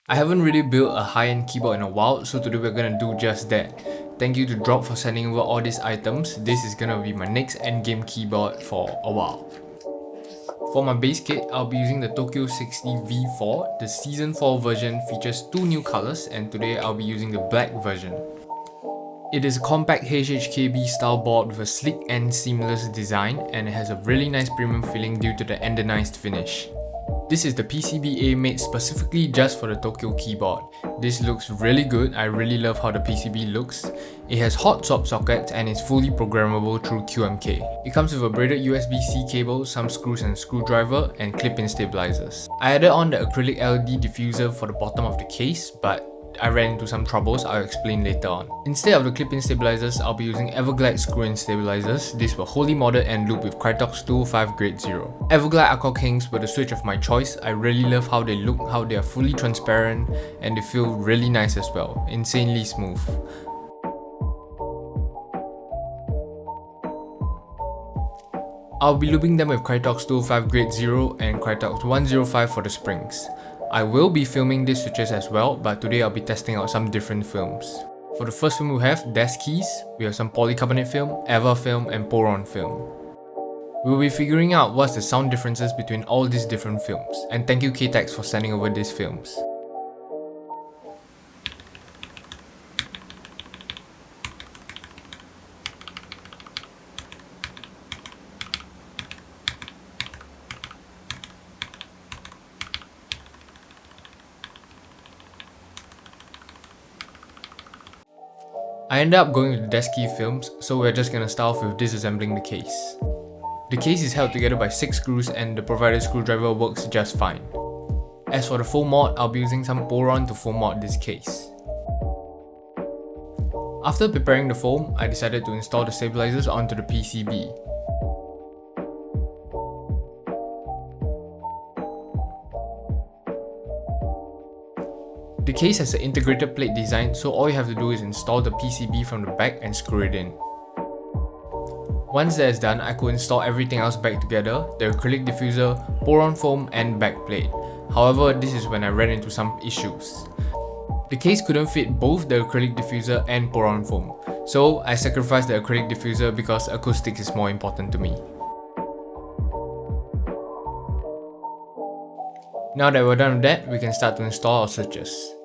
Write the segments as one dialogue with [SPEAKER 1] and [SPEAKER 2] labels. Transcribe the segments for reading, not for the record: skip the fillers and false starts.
[SPEAKER 1] I haven't really built a high-end keyboard in a while, so today we're gonna do just that. Thank you to Drop for sending over all these items. This is gonna be my next endgame keyboard for a while. For my base kit, I'll be using the Tokyo 60 V4. The Season 4 version features two new colors, and today I'll be using the black version. It is a compact HHKB style board with a sleek and seamless design, and it has a really nice premium feeling due to the anodized finish. This is the PCBA made specifically just for the Tokyo keyboard. This looks really good. I really love how the PCB looks. It has hot swap sockets and is fully programmable through QMK. It comes with a braided USB-C cable, some screws and screwdriver, and clip-in stabilizers. I added on the acrylic LED diffuser for the bottom of the case, but I ran into some troubles I'll explain later on. Instead of the clip-in stabilizers, I'll be using Everglide screw-in stabilizers. These were wholly modded and looped with Krytox 205 grade 0. Everglide Aqua Kings were the switch of my choice. I really love how they look, how they are fully transparent, and they feel really nice as well. Insanely smooth. I'll be looping them with Krytox 205 grade 0 and Krytox 105 for the springs. I will be filming these switches as well, but today I'll be testing out some different films. For the first film we have desk keys, we have some polycarbonate film, EVA film, and Poron film. We'll be figuring out what's the sound differences between all these different films, and thank you Keycaps for sending over these films. I ended up going with the desk key films, so we're just gonna start off with disassembling the case. The case is held together by 6 screws and the provided screwdriver works just fine. As for the foam mod, I'll be using some Poron to foam mod this case. After preparing the foam, I decided to install the stabilizers onto the PCB. The case has an integrated plate design, so all you have to do is install the PCB from the back and screw it in. Once that is done, I could install everything else back together, the acrylic diffuser, Poron foam, and backplate. However, this is when I ran into some issues. The case couldn't fit both the acrylic diffuser and Poron foam, so I sacrificed the acrylic diffuser because acoustics is more important to me. Now that we're done with that, we can start to install our switches.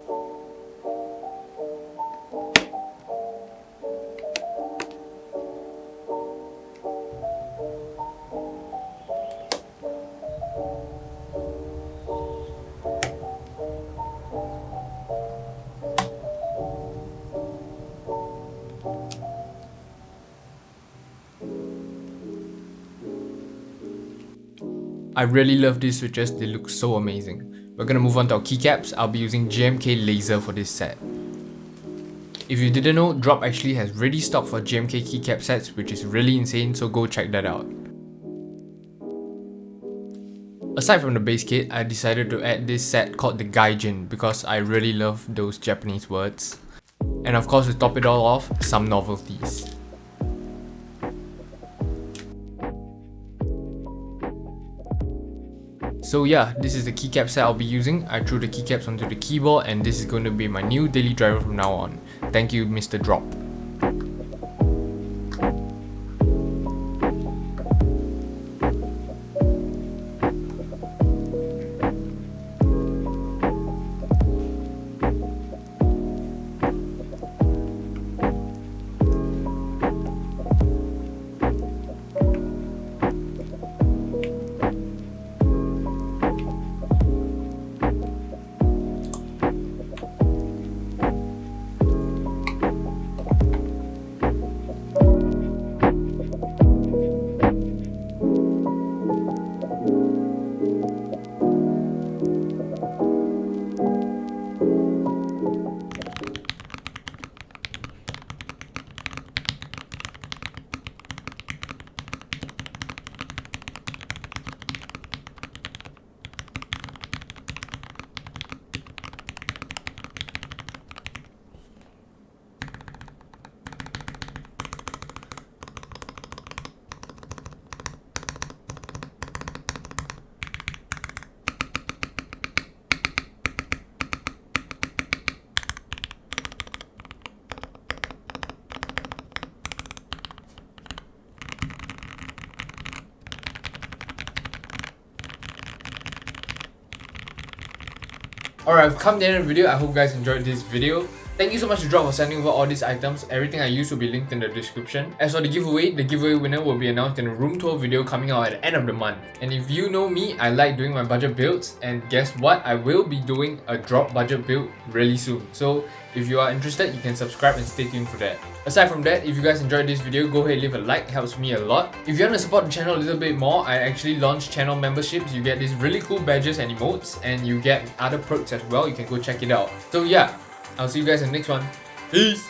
[SPEAKER 1] I really love these switches, they look so amazing. We're gonna move on to our keycaps. I'll be using GMK laser for this set. If you didn't know, Drop actually has ready stock for GMK keycap sets, which is really insane, so go check that out. Aside from the base kit, I decided to add this set called the Gaijin because I really love those Japanese words. And of course, to top it all off, some novelties. So yeah, this is the keycap set I'll be using. I threw the keycaps onto the keyboard and this is going to be my new daily driver from now on. Thank you, Mr. Drop. Alright, I've come to the end of the video. I hope you guys enjoyed this video. Thank you so much to Drop for sending over all these items. Everything I use will be linked in the description. As for the giveaway winner will be announced in a room tour video coming out at the end of the month. And if you know me, I like doing my budget builds, and guess what? I will be doing a drop budget build really soon. So if you are interested, you can subscribe and stay tuned for that. Aside from that, if you guys enjoyed this video, go ahead and leave a like, it helps me a lot. If you want to support the channel a little bit more, I actually launched channel memberships. You get these really cool badges and emotes, and you get other perks as well. You can go check it out. So yeah, I'll see you guys in the next one. Peace!